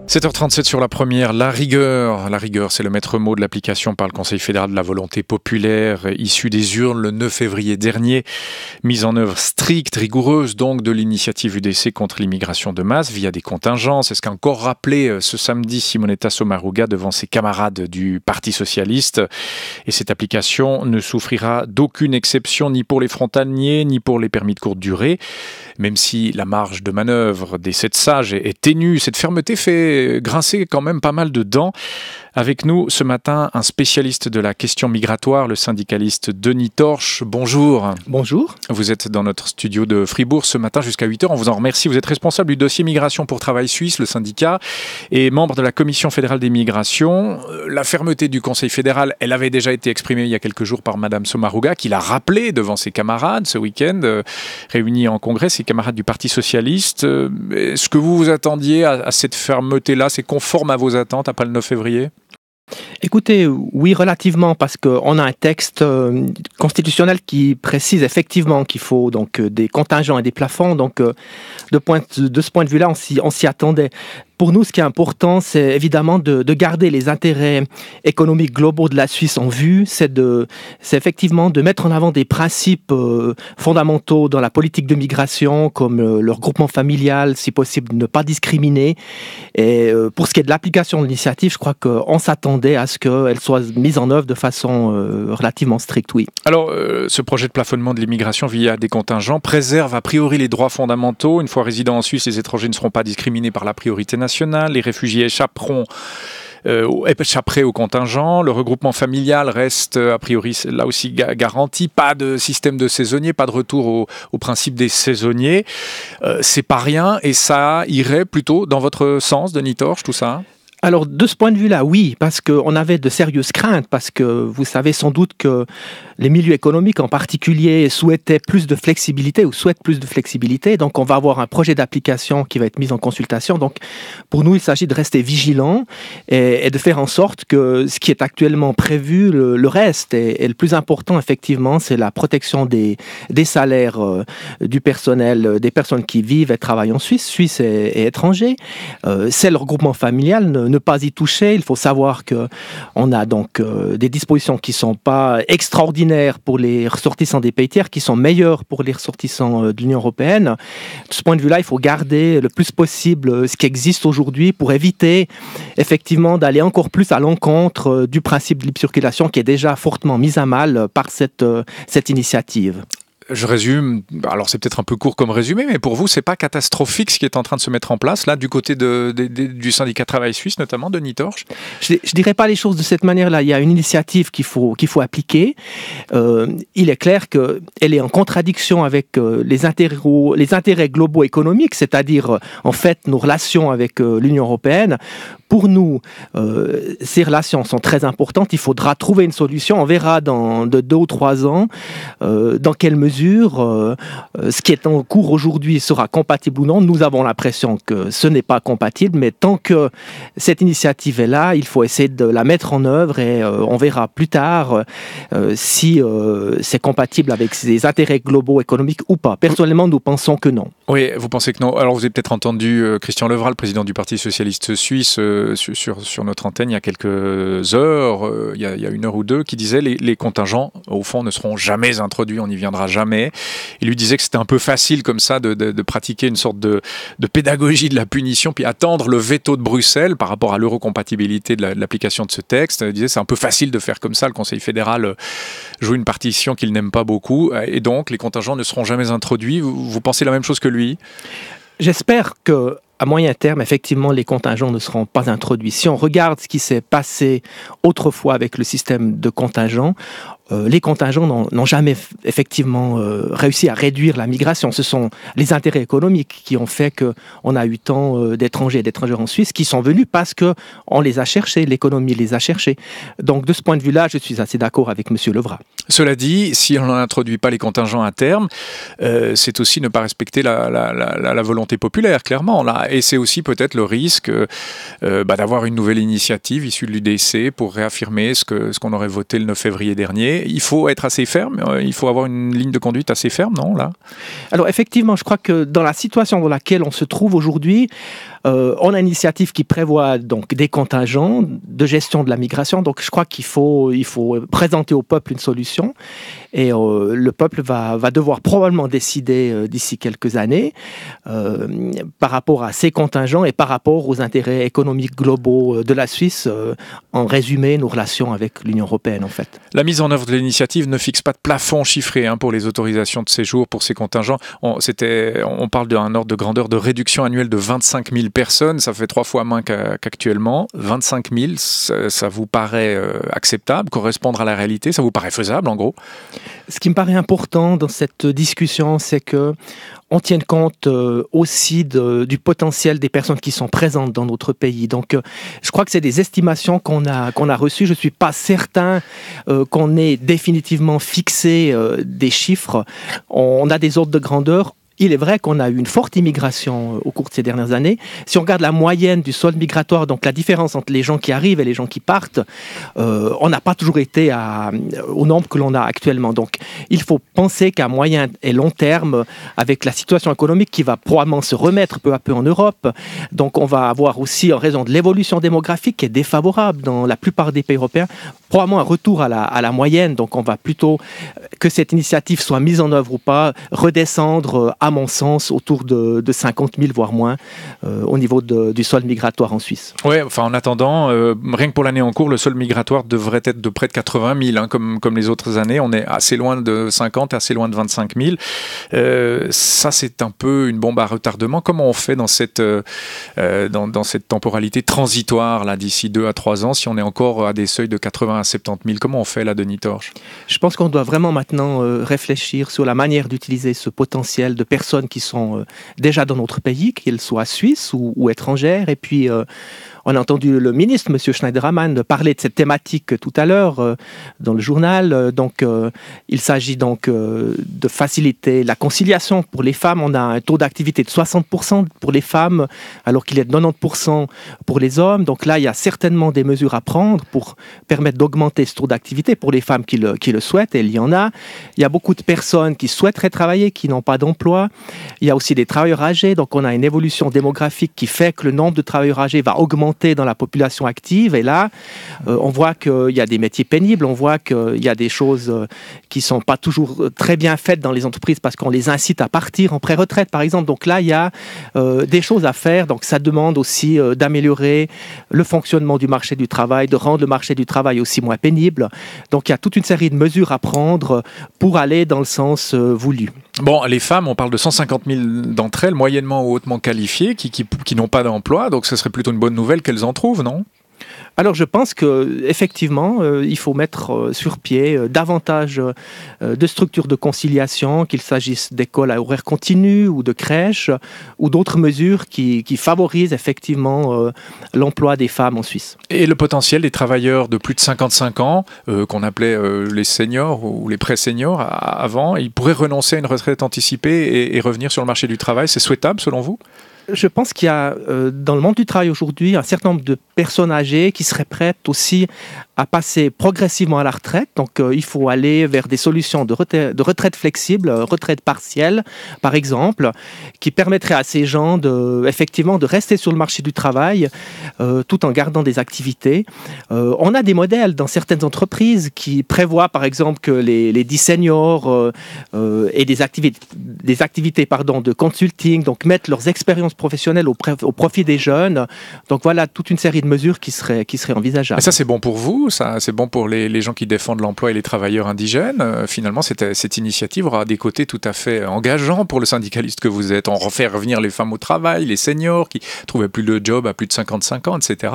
7h37 sur la première, la rigueur. La rigueur, c'est le maître mot de l'application par le Conseil fédéral de la volonté populaire issue des urnes le 9 février dernier. Mise en œuvre stricte, rigoureuse donc de l'initiative UDC contre l'immigration de masse via des contingences. C'est ce qu'a encore rappelé ce samedi Simonetta Sommaruga devant ses camarades du Parti socialiste. Et cette application ne souffrira d'aucune exception ni pour les frontaliers ni pour les permis de courte durée. Même si la marge de manœuvre des 7 sages est ténue, cette fermeté fait grincer quand même pas mal de dents. Avec nous ce matin, un spécialiste de la question migratoire, le syndicaliste Denis Torche. Bonjour. Bonjour. Vous êtes dans notre studio de Fribourg ce matin jusqu'à 8h. On vous en remercie. Vous êtes responsable du dossier Migration pour Travail Suisse, le syndicat, et membre de la Commission fédérale des migrations. La fermeté du Conseil fédéral, elle avait déjà été exprimée il y a quelques jours par Madame Sommaruga, qui l'a rappelé devant ses camarades ce week-end, réunis en congrès, ses camarades du Parti socialiste. Est-ce que vous vous attendiez à cette fermeté-là? C'est conforme à vos attentes après le 9 février? Écoutez, oui, relativement, parce qu'on a un texte constitutionnel qui précise effectivement qu'il faut donc des contingents et des plafonds. Donc, de ce point de vue-là, on s'y attendait. Pour nous, ce qui est important, c'est évidemment de garder les intérêts économiques globaux de la Suisse en vue. C'est effectivement de mettre en avant des principes fondamentaux dans la politique de migration, comme le regroupement familial, si possible, ne pas discriminer. Et pour ce qui est de l'application de l'initiative, je crois qu'on s'attendait à ce qu'elle soit mise en œuvre de façon relativement stricte, oui. Alors, ce projet de plafonnement de l'immigration via des contingents préserve a priori les droits fondamentaux. Une fois résidents en Suisse, les étrangers ne seront pas discriminés par la priorité nationale. Les réfugiés échapperaient au contingent. Le regroupement familial reste a priori là aussi garanti. Pas de système de saisonniers, pas de retour au principe des saisonniers. C'est pas rien et ça irait plutôt dans votre sens, Denis Torche, tout ça? Alors, de ce point de vue-là, oui, parce qu'on avait de sérieuses craintes, parce que vous savez sans doute que les milieux économiques en particulier souhaitent plus de flexibilité. Donc, on va avoir un projet d'application qui va être mis en consultation. Donc, pour nous, il s'agit de rester vigilants et de faire en sorte que ce qui est actuellement prévu le reste. Et le plus important, effectivement, c'est la protection des salaires du personnel, des personnes qui vivent et travaillent en Suisse et étrangers. C'est le regroupement familial, ne pas y toucher. Il faut savoir qu'on a donc des dispositions qui ne sont pas extraordinaires pour les ressortissants des pays tiers, qui sont meilleures pour les ressortissants de l'Union européenne. De ce point de vue-là, il faut garder le plus possible ce qui existe aujourd'hui pour éviter effectivement d'aller encore plus à l'encontre du principe de libre circulation qui est déjà fortement mis à mal par cette initiative. Je résume, alors c'est peut-être un peu court comme résumé, mais pour vous, c'est pas catastrophique ce qui est en train de se mettre en place, là, du côté du syndicat Travail Suisse, notamment, Denis Torche? Je dirais pas les choses de cette manière-là. Il y a une initiative qu'il faut appliquer. Il est clair qu'elle est en contradiction avec les intérêts globaux économiques, c'est-à-dire, en fait, nos relations avec l'Union européenne. Pour nous, ces relations sont très importantes. Il faudra trouver une solution. On verra dans 2 ou 3 ans dans quelle mesure ce qui est en cours aujourd'hui sera compatible ou non. Nous avons l'impression que ce n'est pas compatible, mais tant que cette initiative est là, il faut essayer de la mettre en œuvre et on verra plus tard si c'est compatible avec ses intérêts globaux économiques ou pas. Personnellement, nous pensons que non. Oui, vous pensez que non. Alors, vous avez peut-être entendu Christian Levrat, le président du Parti socialiste suisse, sur notre antenne il y a quelques heures, il y a 1 heure ou 2, qui disait les contingents, au fond, ne seront jamais introduits, on n'y viendra jamais. Il lui disait que c'était un peu facile comme ça de pratiquer une sorte de pédagogie de la punition, puis attendre le veto de Bruxelles par rapport à l'eurocompatibilité de l'application de ce texte. Il disait c'est un peu facile de faire comme ça, le Conseil fédéral joue une partition qu'il n'aime pas beaucoup, et donc les contingents ne seront jamais introduits. Vous pensez la même chose que lui? J'espère qu'à moyen terme, effectivement, les contingents ne seront pas introduits. Si on regarde ce qui s'est passé autrefois avec le système de contingents, les contingents n'ont jamais effectivement réussi à réduire la migration. Ce sont les intérêts économiques qui ont fait qu'on a eu tant d'étrangers et d'étrangères en Suisse qui sont venus parce qu'on les a cherchés, l'économie les a cherchés. Donc de ce point de vue-là, je suis assez d'accord avec M. Levrat. Cela dit, si on n'introduit pas les contingents à terme, c'est aussi ne pas respecter la volonté populaire, clairement. Là, et c'est aussi peut-être le risque d'avoir une nouvelle initiative issue de l'UDC pour réaffirmer ce qu'on aurait voté le 9 février dernier. Il faut être assez ferme, il faut avoir une ligne de conduite assez ferme, non, là? Alors effectivement, je crois que dans la situation dans laquelle on se trouve aujourd'hui, on a une initiative qui prévoit donc des contingents de gestion de la migration. Donc je crois qu'il faut présenter au peuple une solution et le peuple va devoir probablement décider d'ici quelques années par rapport à ces contingents et par rapport aux intérêts économiques globaux de la Suisse. En résumé, nos relations avec l'Union européenne en fait. La mise en œuvre de l'initiative ne fixe pas de plafond chiffré pour les autorisations de séjour pour ces contingents. On parle d'un ordre de grandeur de réduction annuelle de 25 000 personnes, ça fait 3 fois moins qu'actuellement. 25 000, ça vous paraît acceptable, correspondre à la réalité, ça vous paraît faisable en gros? Ce qui me paraît important dans cette discussion, c'est que on tienne compte aussi du potentiel des personnes qui sont présentes dans notre pays. Donc, je crois que c'est des estimations qu'on a reçues. Je ne suis pas certain qu'on ait définitivement fixé des chiffres. On a des ordres de grandeur. Il est vrai qu'on a eu une forte immigration au cours de ces dernières années. Si on regarde la moyenne du solde migratoire, donc la différence entre les gens qui arrivent et les gens qui partent, on n'a pas toujours été au nombre que l'on a actuellement. Donc, il faut penser qu'à moyen et long terme, avec la situation économique qui va probablement se remettre peu à peu en Europe, donc on va avoir aussi, en raison de l'évolution démographique qui est défavorable dans la plupart des pays européens, probablement un retour à la moyenne. Donc, on va plutôt, que cette initiative soit mise en œuvre ou pas, redescendre à mon sens, autour de 50 000, voire moins, au niveau du solde migratoire en Suisse. Oui, enfin en attendant, rien que pour l'année en cours, le solde migratoire devrait être de près de 80 000, comme les autres années. On est assez loin de 50, assez loin de 25 000. Ça, c'est un peu une bombe à retardement. Comment on fait dans cette temporalité transitoire, là, d'ici 2 à 3 ans, si on est encore à des seuils de 80 à 70 000? Comment on fait, là, Denis Torche? Je pense qu'on doit vraiment maintenant réfléchir sur la manière d'utiliser ce potentiel de personnes qui sont déjà dans notre pays, qu'elles soient suisses ou étrangères. Et puis, on a entendu le ministre, M. Schneiderman, parler de cette thématique tout à l'heure dans le journal. Donc, il s'agit donc de faciliter la conciliation pour les femmes. On a un taux d'activité de 60% pour les femmes, alors qu'il est de 90% pour les hommes. Donc là, il y a certainement des mesures à prendre pour permettre d'augmenter ce taux d'activité pour les femmes qui le souhaitent, et il y en a. Il y a beaucoup de personnes qui souhaiteraient travailler, qui n'ont pas d'emploi. Il y a aussi des travailleurs âgés. Donc, on a une évolution démographique qui fait que le nombre de travailleurs âgés va augmenter dans la population active, et là on voit qu'il y a des métiers pénibles, on voit qu'il y a des choses qui sont pas toujours très bien faites dans les entreprises parce qu'on les incite à partir en pré-retraite par exemple. Donc là il y a des choses à faire, donc ça demande aussi d'améliorer le fonctionnement du marché du travail, de rendre le marché du travail aussi moins pénible. Donc il y a toute une série de mesures à prendre pour aller dans le sens voulu. Bon, les femmes, on parle de 150 000 d'entre elles, moyennement ou hautement qualifiées, qui n'ont pas d'emploi, donc ce serait plutôt une bonne nouvelle qu'elles en trouvent, non ? Alors je pense qu'effectivement, il faut mettre sur pied davantage de structures de conciliation, qu'il s'agisse d'écoles à horaire continu ou de crèches ou d'autres mesures qui favorisent effectivement l'emploi des femmes en Suisse. Et le potentiel des travailleurs de plus de 55 ans, qu'on appelait les seniors ou les pré-seniors avant, ils pourraient renoncer à une retraite anticipée et revenir sur le marché du travail. C'est souhaitable selon vous ? Je pense qu'il y a dans le monde du travail aujourd'hui un certain nombre de personnes âgées qui seraient prêtes aussi à passer progressivement à la retraite. Donc il faut aller vers des solutions de retraite flexible, retraite partielle par exemple, qui permettraient à ces gens effectivement de rester sur le marché du travail tout en gardant des activités. On a des modèles dans certaines entreprises qui prévoient par exemple que les 10 seniors aient des activités de consulting, donc mettent leurs expériences professionnelles au profit des jeunes. Donc voilà toute une série de mesures qui seraient envisageables. Et ça c'est bon pour vous, ça c'est bon pour les gens qui défendent l'emploi et les travailleurs indigènes. Finalement cette initiative aura des côtés tout à fait engageants pour le syndicaliste que vous êtes. On refait revenir les femmes au travail, les seniors qui trouvaient plus de job à plus de 55 ans, etc.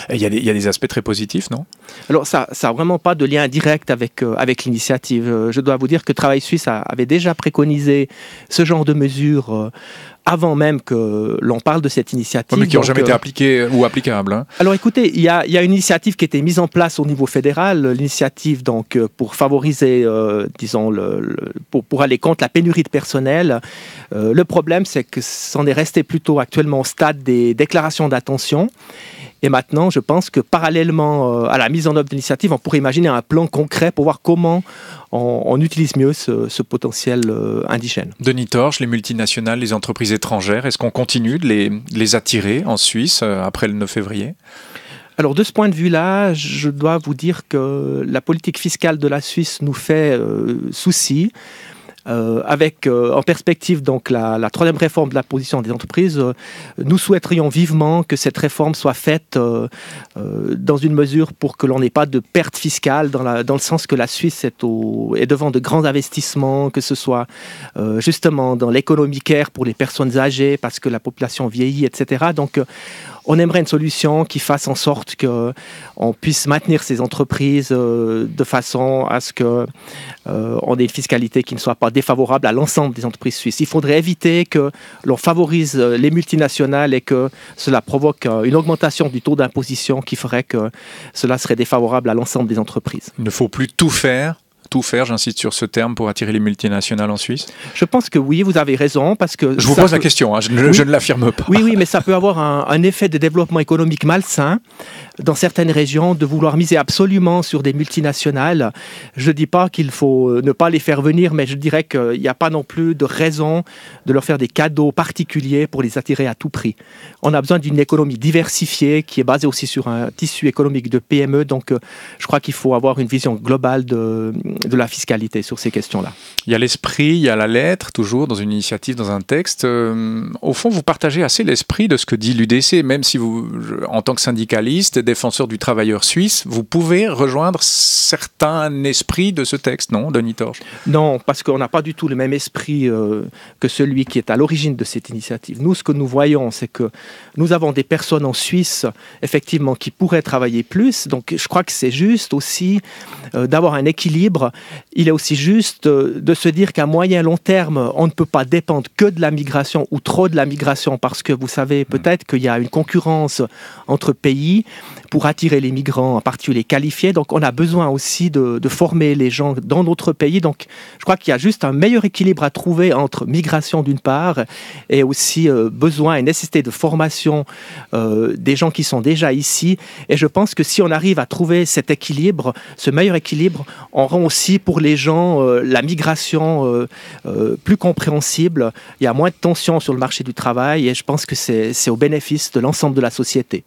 Il y a des aspects très positifs, non ? Alors ça n'a vraiment pas de lien direct avec l'initiative. Je dois vous dire que Travail Suisse avait déjà préconisé ce genre de mesures avant même que l'on parle de cette initiative. Mais qui n'ont jamais été appliquées ou applicables. Hein. Alors écoutez, il y a une initiative qui a été mise en place au niveau fédéral, l'initiative donc pour favoriser, disons, pour aller contre la pénurie de personnel. Le problème, c'est que c'en est resté plutôt actuellement au stade des déclarations d'intention. Et maintenant, je pense que parallèlement à la mise en œuvre de l'initiative, on pourrait imaginer un plan concret pour voir comment on utilise mieux ce potentiel indigène. Denis Torge, les multinationales, les entreprises étrangères, est-ce qu'on continue de les attirer en Suisse après le 9 février ? Alors de ce point de vue-là, je dois vous dire que la politique fiscale de la Suisse nous fait souci. Avec en perspective donc la troisième réforme de la position des entreprises, nous souhaiterions vivement que cette réforme soit faite dans une mesure pour que l'on n'ait pas de perte fiscale, dans le sens que la Suisse est devant de grands investissements, que ce soit justement dans l'économie care pour les personnes âgées, parce que la population vieillit, etc. Donc on aimerait une solution qui fasse en sorte qu'on puisse maintenir ces entreprises de façon à ce qu'on ait une fiscalité qui ne soit pas défavorable à l'ensemble des entreprises suisses. Il faudrait éviter que l'on favorise les multinationales et que cela provoque une augmentation du taux d'imposition qui ferait que cela serait défavorable à l'ensemble des entreprises. Il ne faut plus tout faire, j'insiste sur ce terme, pour attirer les multinationales en Suisse ? Je pense que oui, vous avez raison, parce que... Je vous pose la question, hein, je ne l'affirme pas. Oui, mais ça peut avoir un effet de développement économique malsain dans certaines régions, de vouloir miser absolument sur des multinationales. Je ne dis pas qu'il faut ne pas les faire venir, mais je dirais qu'il n'y a pas non plus de raison de leur faire des cadeaux particuliers pour les attirer à tout prix. On a besoin d'une économie diversifiée qui est basée aussi sur un tissu économique de PME, donc je crois qu'il faut avoir une vision globale de la fiscalité sur ces questions-là. Il y a l'esprit, il y a la lettre, toujours dans une initiative, dans un texte. Au fond, vous partagez assez l'esprit de ce que dit l'UDC, même si vous, en tant que syndicaliste, défenseur du travailleur suisse, vous pouvez rejoindre certains esprits de ce texte, non, Denis Torge ? Non, parce qu'on n'a pas du tout le même esprit que celui qui est à l'origine de cette initiative. Nous, ce que nous voyons, c'est que nous avons des personnes en Suisse, effectivement, qui pourraient travailler plus. Donc, je crois que c'est juste aussi d'avoir un équilibre. Il est aussi juste de se dire qu'à moyen long terme, on ne peut pas dépendre que de la migration ou trop de la migration, parce que vous savez peut-être qu'il y a une concurrence entre pays pour attirer les migrants, en particulier qualifiés. Donc on a besoin aussi de former les gens dans notre pays. Donc je crois qu'il y a juste un meilleur équilibre à trouver entre migration d'une part et aussi besoin et nécessité de formation des gens qui sont déjà ici. Et je pense que si on arrive à trouver cet équilibre, ce meilleur équilibre, on rend aussi pour les gens la migration plus compréhensible. Il y a moins de tensions sur le marché du travail et je pense que c'est au bénéfice de l'ensemble de la société.